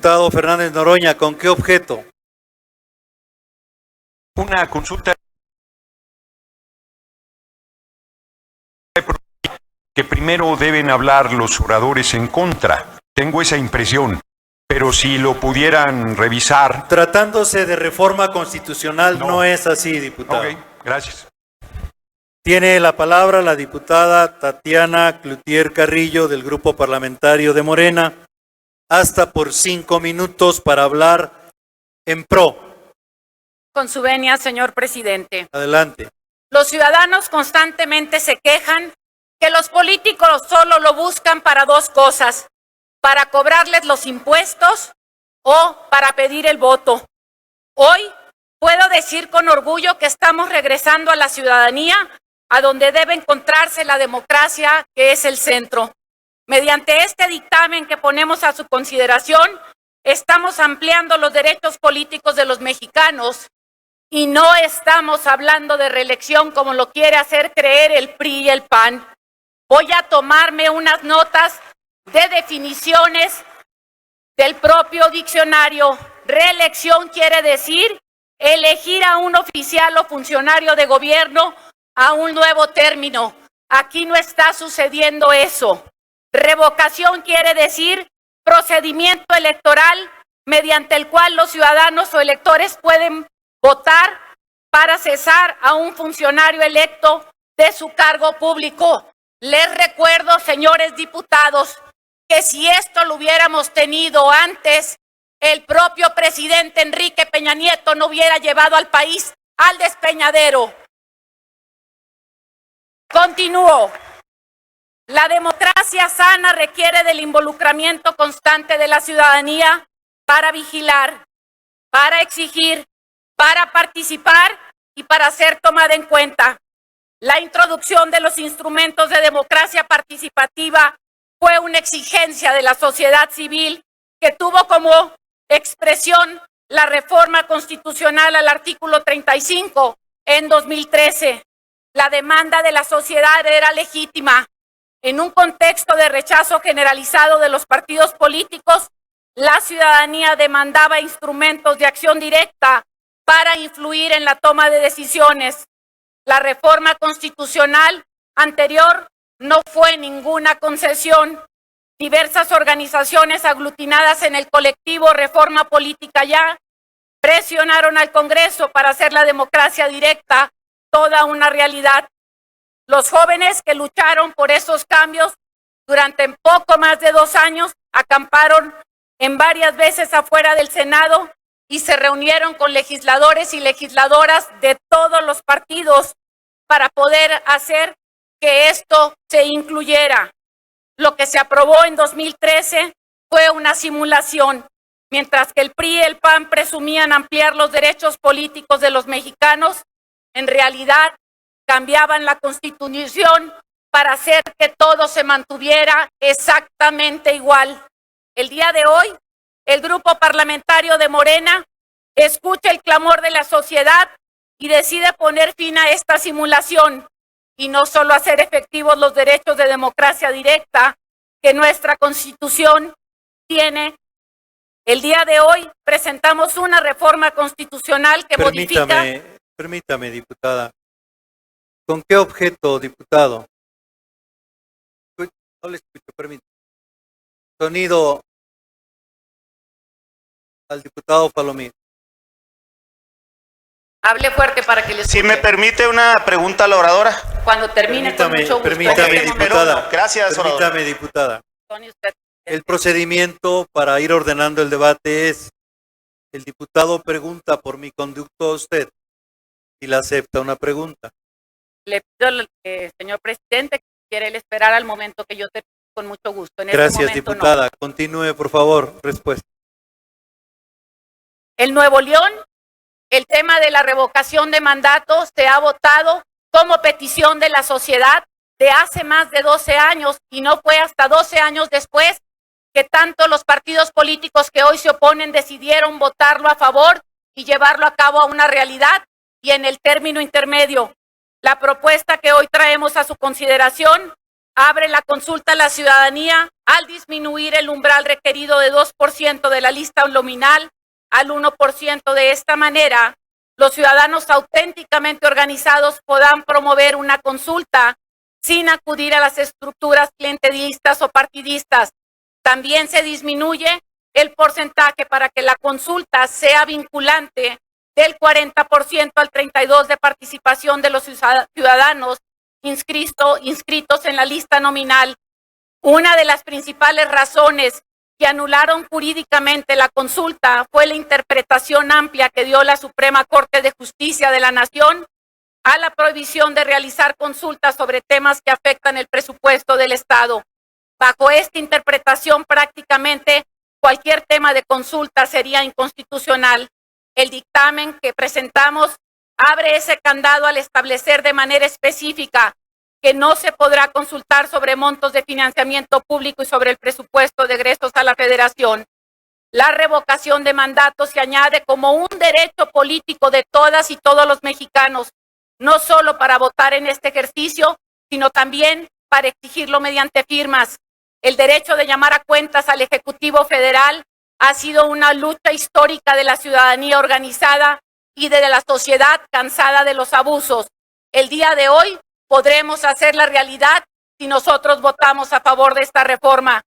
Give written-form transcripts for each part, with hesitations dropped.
Diputado Fernández Noroña, ¿con qué objeto? Una consulta que primero deben hablar los oradores en contra. Tengo esa impresión, pero si lo pudieran revisar. Tratándose de reforma constitucional, no es así, diputado. Ok, gracias. Tiene la palabra la diputada Tatiana Cloutier Carrillo del Grupo Parlamentario de Morena, hasta por 5 minutos para hablar en pro. Con su venia, señor presidente. Adelante. Los ciudadanos constantemente se quejan que los políticos solo lo buscan para dos cosas: para cobrarles los impuestos o para pedir el voto. Hoy puedo decir con orgullo que estamos regresando a la ciudadanía, a donde debe encontrarse la democracia, que es el centro. Mediante este dictamen que ponemos a su consideración, estamos ampliando los derechos políticos de los mexicanos y no estamos hablando de reelección como lo quiere hacer creer el PRI y el PAN. Voy a tomarme unas notas de definiciones del propio diccionario. Reelección quiere decir elegir a un oficial o funcionario de gobierno a un nuevo término. Aquí no está sucediendo eso. Revocación quiere decir procedimiento electoral mediante el cual los ciudadanos o electores pueden votar para cesar a un funcionario electo de su cargo público. Les recuerdo, señores diputados, que si esto lo hubiéramos tenido antes, el propio presidente Enrique Peña Nieto no hubiera llevado al país al despeñadero. Continúo. La democracia sana requiere del involucramiento constante de la ciudadanía para vigilar, para exigir, para participar y para ser tomada en cuenta. La introducción de los instrumentos de democracia participativa fue una exigencia de la sociedad civil que tuvo como expresión la reforma constitucional al artículo 35 en 2013. La demanda de la sociedad era legítima. En un contexto de rechazo generalizado de los partidos políticos, la ciudadanía demandaba instrumentos de acción directa para influir en la toma de decisiones. La reforma constitucional anterior no fue ninguna concesión. Diversas organizaciones aglutinadas en el colectivo Reforma Política Ya presionaron al Congreso para hacer la democracia directa toda una realidad. Los jóvenes que lucharon por esos cambios durante poco más de 2 años acamparon en varias veces afuera del Senado y se reunieron con legisladores y legisladoras de todos los partidos para poder hacer que esto se incluyera. Lo que se aprobó en 2013 fue una simulación. Mientras que el PRI y el PAN presumían ampliar los derechos políticos de los mexicanos, en realidad cambiaban la Constitución para hacer que todo se mantuviera exactamente igual. El día de hoy, el Grupo Parlamentario de Morena escucha el clamor de la sociedad y decide poner fin a esta simulación y no solo hacer efectivos los derechos de democracia directa que nuestra Constitución tiene. El día de hoy presentamos una reforma constitucional que modifica... Permítame, diputada. ¿Con qué objeto, diputado? No le escucho, permítame. Sonido al diputado Palomino. Hable fuerte para que le escuche. Si me permite una pregunta a la oradora. Cuando termine, con mucho gusto. Permítame, diputada. Gracias, oradora. Permítame, diputada. El procedimiento para ir ordenando el debate es: el diputado pregunta por mi conducto a usted y le acepta una pregunta. Le pido, señor presidente, que quiere él esperar al momento que yo te con mucho gusto. En Gracias, este momento, diputada. no. Continúe, por favor. Respuesta. El Nuevo León, el tema de la revocación de mandatos se ha votado como petición de la sociedad de hace más de 12 años y no fue hasta 12 años después que tanto los partidos políticos que hoy se oponen decidieron votarlo a favor y llevarlo a cabo a una realidad. Y en el término intermedio, la propuesta que hoy traemos a su consideración abre la consulta a la ciudadanía al disminuir el umbral requerido de 2% de la lista nominal al 1%. De esta manera, los ciudadanos auténticamente organizados podrán promover una consulta sin acudir a las estructuras clientelistas o partidistas. También se disminuye el porcentaje para que la consulta sea vinculante del 40% al 32% de participación de los ciudadanos inscritos en la lista nominal. Una de las principales razones que anularon jurídicamente la consulta fue la interpretación amplia que dio la Suprema Corte de Justicia de la Nación a la prohibición de realizar consultas sobre temas que afectan el presupuesto del Estado. Bajo esta interpretación, prácticamente cualquier tema de consulta sería inconstitucional. El dictamen que presentamos abre ese candado al establecer de manera específica que no se podrá consultar sobre montos de financiamiento público y sobre el presupuesto de egresos a la Federación. La revocación de mandato se añade como un derecho político de todas y todos los mexicanos, no solo para votar en este ejercicio, sino también para exigirlo mediante firmas. El derecho de llamar a cuentas al Ejecutivo Federal ha sido una lucha histórica de la ciudadanía organizada y de la sociedad cansada de los abusos. El día de hoy podremos hacer la realidad si nosotros votamos a favor de esta reforma.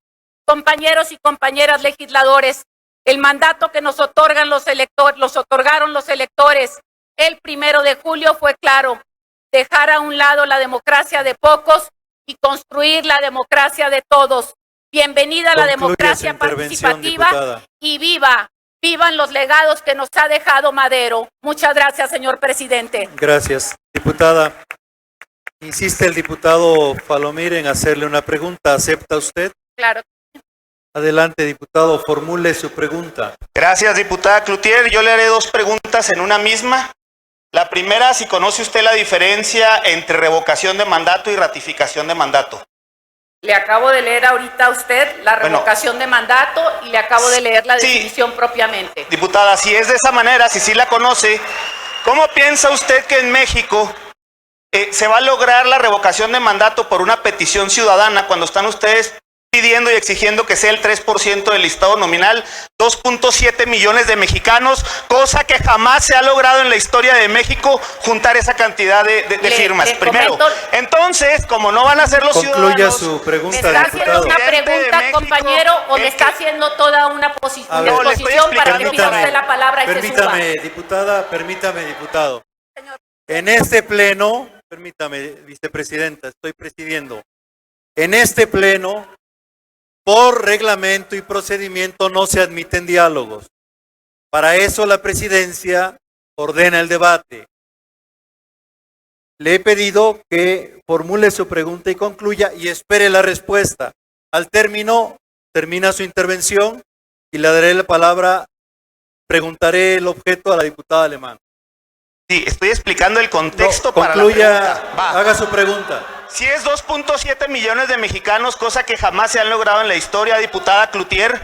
Compañeros y compañeras legisladores, el mandato que nos otorgaron los electores el 1 de julio fue claro: dejar a un lado la democracia de pocos y construir la democracia de todos. Bienvenida a la democracia participativa, diputada. Y vivan los legados que nos ha dejado Madero. Muchas gracias, señor presidente. Gracias, diputada. Insiste el diputado Falomir en hacerle una pregunta. ¿Acepta usted? Claro. Adelante, diputado, formule su pregunta. Gracias, diputada Cloutier. Yo le haré dos preguntas en una misma. La primera, si conoce usted la diferencia entre revocación de mandato y ratificación de mandato. Le acabo de leer ahorita a usted la revocación de mandato y le acabo de leer la definición propiamente. Diputada, si es de esa manera, si sí la conoce, ¿cómo piensa usted que en México se va a lograr la revocación de mandato por una petición ciudadana cuando están ustedes pidiendo y exigiendo que sea el 3% del listado nominal, 2.7 millones de mexicanos, cosa que jamás se ha logrado en la historia de México juntar esa cantidad de firmas? Primero, entonces, como no van a ser los ciudadanos... Concluya su pregunta, ¿me está diputado. haciendo una pregunta, compañero, o me está haciendo toda una exposición para que pida usted la palabra y se suba? Permítame, diputado. En este pleno, permítame, vicepresidenta, estoy presidiendo. En este pleno, por reglamento y procedimiento no se admiten diálogos. Para eso la presidencia ordena el debate. Le he pedido que formule su pregunta y concluya y espere la respuesta. Al término, termina su intervención y le daré la palabra, preguntaré el objeto a la diputada Alemán. Sí, estoy explicando el contexto concluya, para la pregunta. Haga su pregunta. Si es 2.7 millones de mexicanos, cosa que jamás se han logrado en la historia, diputada Cloutier,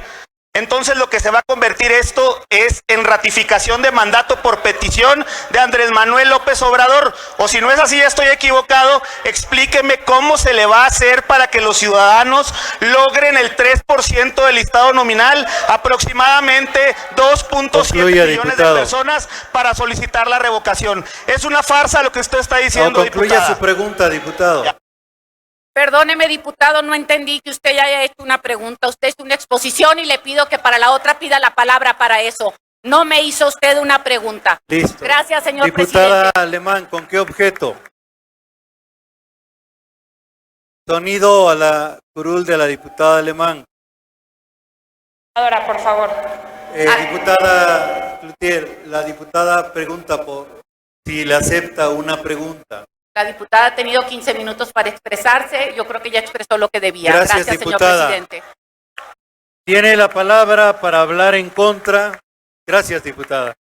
entonces lo que se va a convertir esto es en ratificación de mandato por petición de Andrés Manuel López Obrador. O si no es así, ya estoy equivocado, explíqueme cómo se le va a hacer para que los ciudadanos logren el 3% del listado nominal, aproximadamente 2.7 millones de personas para solicitar la revocación. Es una farsa lo que usted está diciendo, concluya diputada. su pregunta, diputado. Ya. Perdóneme, diputado, no entendí que usted ya haya hecho una pregunta. Usted hizo una exposición y le pido que para la otra pida la palabra para eso. No me hizo usted una pregunta. Listo. Gracias, señor diputada presidente. Alemán, ¿con qué objeto? Sonido a la curul de la diputada Alemán. Ahora, por favor. Diputada Cloutier, la diputada pregunta por si le acepta una pregunta. La diputada ha tenido 15 minutos para expresarse. Yo creo que ya expresó lo que debía. Gracias, diputada. Señor presidente. Tiene la palabra para hablar en contra. Gracias, diputada.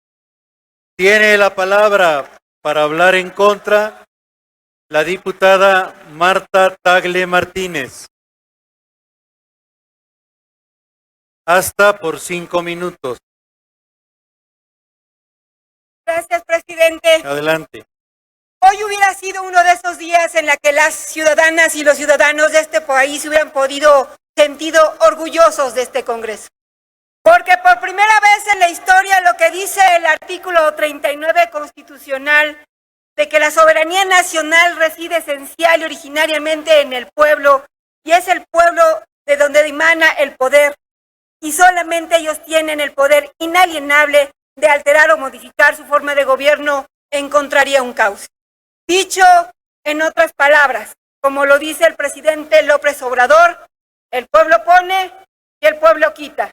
Tiene la palabra para hablar en contra la diputada Marta Tagle Martínez. Hasta por 5 minutos. Gracias, presidente. Adelante. Hoy hubiera sido uno de esos días en la que las ciudadanas y los ciudadanos de este país hubieran podido sentido orgullosos de este Congreso. Porque por primera vez en la historia lo que dice el artículo 39 constitucional de que la soberanía nacional reside esencial y originariamente en el pueblo y es el pueblo de donde emana el poder y solamente ellos tienen el poder inalienable de alterar o modificar su forma de gobierno, encontraría un cauce. Dicho en otras palabras, como lo dice el presidente López Obrador, el pueblo pone y el pueblo quita.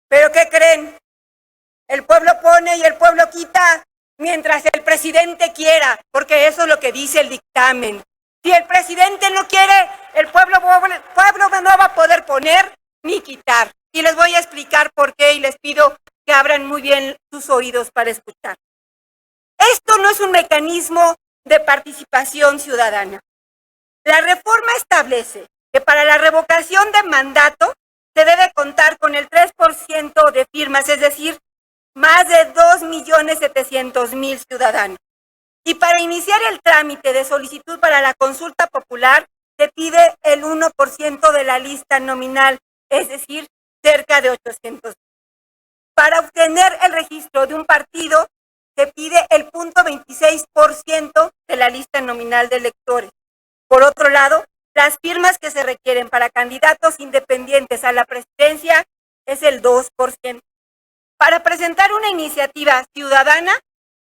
¿Pero qué creen? El pueblo pone y el pueblo quita mientras el presidente quiera, porque eso es lo que dice el dictamen. Si el presidente no quiere, el pueblo no va a poder poner ni quitar. Y les voy a explicar por qué y les pido que abran muy bien sus oídos para escuchar. Esto no es un mecanismo de participación ciudadana. La reforma establece que para la revocación de mandato se debe contar con el 3% de firmas, es decir, más de 2.700.000 ciudadanos. Y para iniciar el trámite de solicitud para la consulta popular, se pide el 1% de la lista nominal, es decir, cerca de 800. Para obtener el registro de un partido, se pide el 0.26% de la lista nominal de electores. Por otro lado, las firmas que se requieren para candidatos independientes a la presidencia es el 2%. Para presentar una iniciativa ciudadana,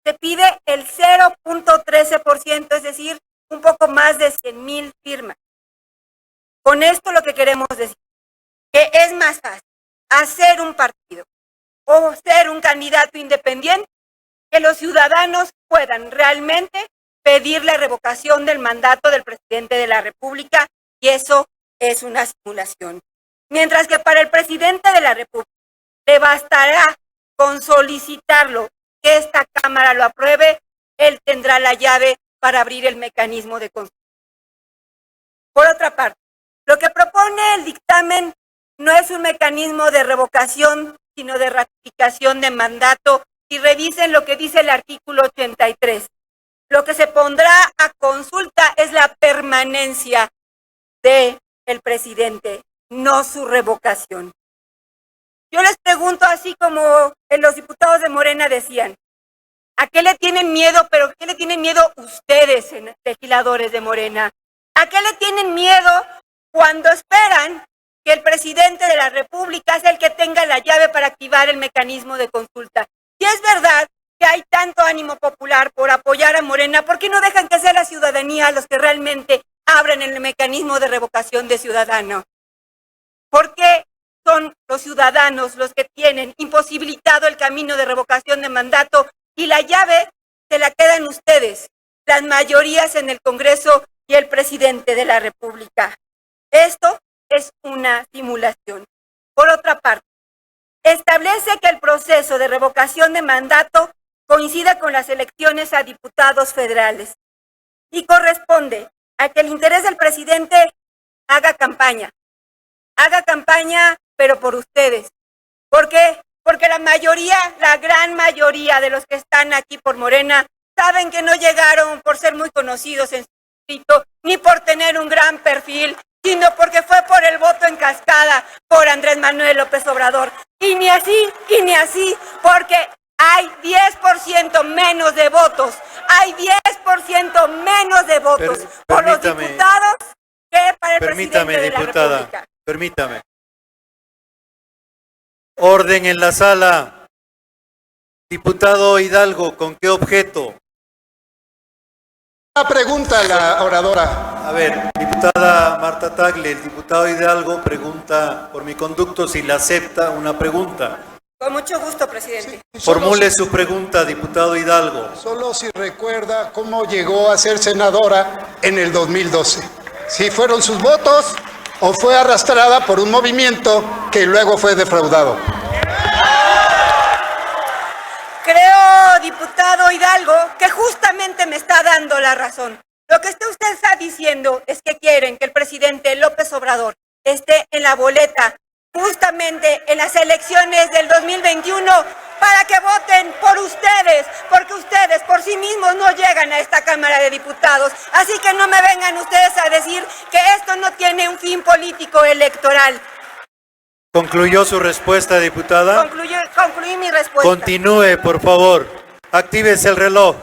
se pide el 0.13%, es decir, un poco más de 100.000 firmas. Con esto lo que queremos decir, que es más fácil hacer un partido o ser un candidato independiente, que los ciudadanos puedan realmente pedir la revocación del mandato del presidente de la República, y eso es una simulación. Mientras que para el presidente de la República le bastará con solicitarlo, que esta Cámara lo apruebe, él tendrá la llave para abrir el mecanismo de consulta. Por otra parte, lo que propone el dictamen no es un mecanismo de revocación, sino de ratificación de mandato, y revisen lo que dice el artículo 83. Lo que se pondrá a consulta es la permanencia del presidente, no su revocación. Yo les pregunto, así como los diputados de Morena decían, ¿a qué le tienen miedo? ¿Pero qué le tienen miedo ustedes, legisladores de Morena? ¿A qué le tienen miedo cuando esperan que el presidente de la República sea el que tenga la llave para activar el mecanismo de consulta? Si es verdad que hay tanto ánimo popular por apoyar a Morena, ¿por qué no dejan que sea la ciudadanía los que realmente abran el mecanismo de revocación de ciudadano? ¿Por qué son los ciudadanos los que tienen imposibilitado el camino de revocación de mandato y la llave se la quedan ustedes, las mayorías en el Congreso y el presidente de la República? Esto es una simulación. Por otra parte, establece que el proceso de revocación de mandato coincida con las elecciones a diputados federales y corresponde a que el interés del presidente haga campaña, pero por ustedes. ¿Por qué? Porque la mayoría, la gran mayoría de los que están aquí por Morena, saben que no llegaron por ser muy conocidos en su distrito, ni por tener un gran perfil, sino porque fue por el voto en cascada por Andrés Manuel López Obrador. Y ni así, porque hay 10% menos de votos. Hay 10% menos de votos por los diputados que para el presidente de la República. Permítame. Orden en la sala. Diputado Hidalgo, ¿con qué objeto? Una pregunta a la oradora. A ver, diputada Marta Tagle, el diputado Hidalgo pregunta por mi conducto si le acepta una pregunta. Con mucho gusto, presidente. Sí, Formule su pregunta, diputado Hidalgo. Solo si recuerda cómo llegó a ser senadora en el 2012. Si fueron sus votos o fue arrastrada por un movimiento que luego fue defraudado. Creo, diputado Hidalgo, que justamente me está dando la razón. Lo que usted está diciendo es que quieren que el presidente López Obrador esté en la boleta justamente en las elecciones del 2021 para que voten por ustedes, porque ustedes por sí mismos no llegan a esta Cámara de Diputados. Así que no me vengan ustedes a decir que esto no tiene un fin político electoral. ¿Concluyó su respuesta, diputada? Concluí mi respuesta. Continúe, por favor. Actívese el reloj.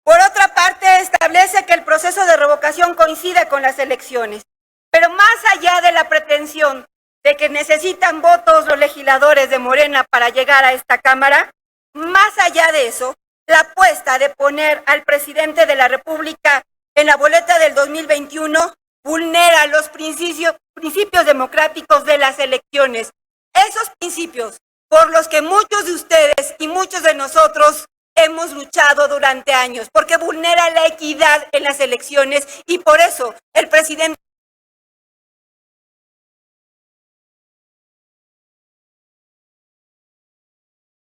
Por otra parte, establece que el proceso de revocación coincide con las elecciones. Pero más allá de la pretensión de que necesitan votos los legisladores de Morena para llegar a esta Cámara, más allá de eso, la apuesta de poner al presidente de la República en la boleta del 2021 vulnera los principios democráticos de las elecciones. Esos principios por los que muchos de ustedes y muchos de nosotros hemos luchado durante años, porque vulnera la equidad en las elecciones y por eso el presidente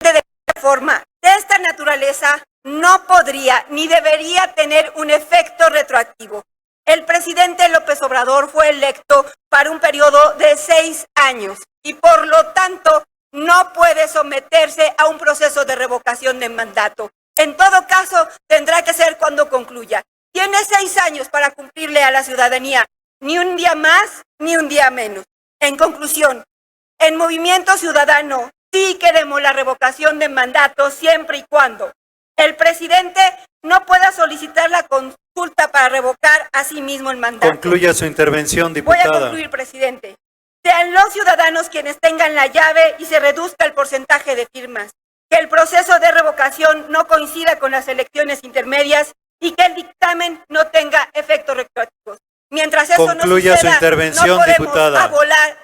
de forma de esta naturaleza no podría ni debería tener un efecto retroactivo. El presidente López Obrador fue electo para un periodo de 6 años y por lo tanto no puede someterse a un proceso de revocación de mandato. En todo caso, tendrá que ser cuando concluya. Tiene 6 años para cumplirle a la ciudadanía, ni un día más, ni un día menos. En conclusión, en Movimiento Ciudadano sí queremos la revocación de mandato siempre y cuando el presidente no pueda solicitar la consulta para revocar a sí mismo el mandato. Concluya su intervención, Voy diputada. a concluir, presidente. Sean los ciudadanos quienes tengan la llave y se reduzca el porcentaje de firmas. Que el proceso de revocación no coincida con las elecciones intermedias y que el dictamen no tenga efectos retroactivos. Mientras eso Concluya no su suceda, intervención, no podemos diputada.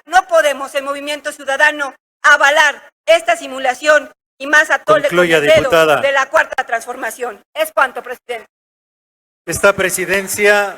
no podemos en Movimiento Ciudadano avalar esta simulación y más atole con Concluya, el dedo diputada. de la Cuarta Transformación. Es cuanto, presidente. Esta presidencia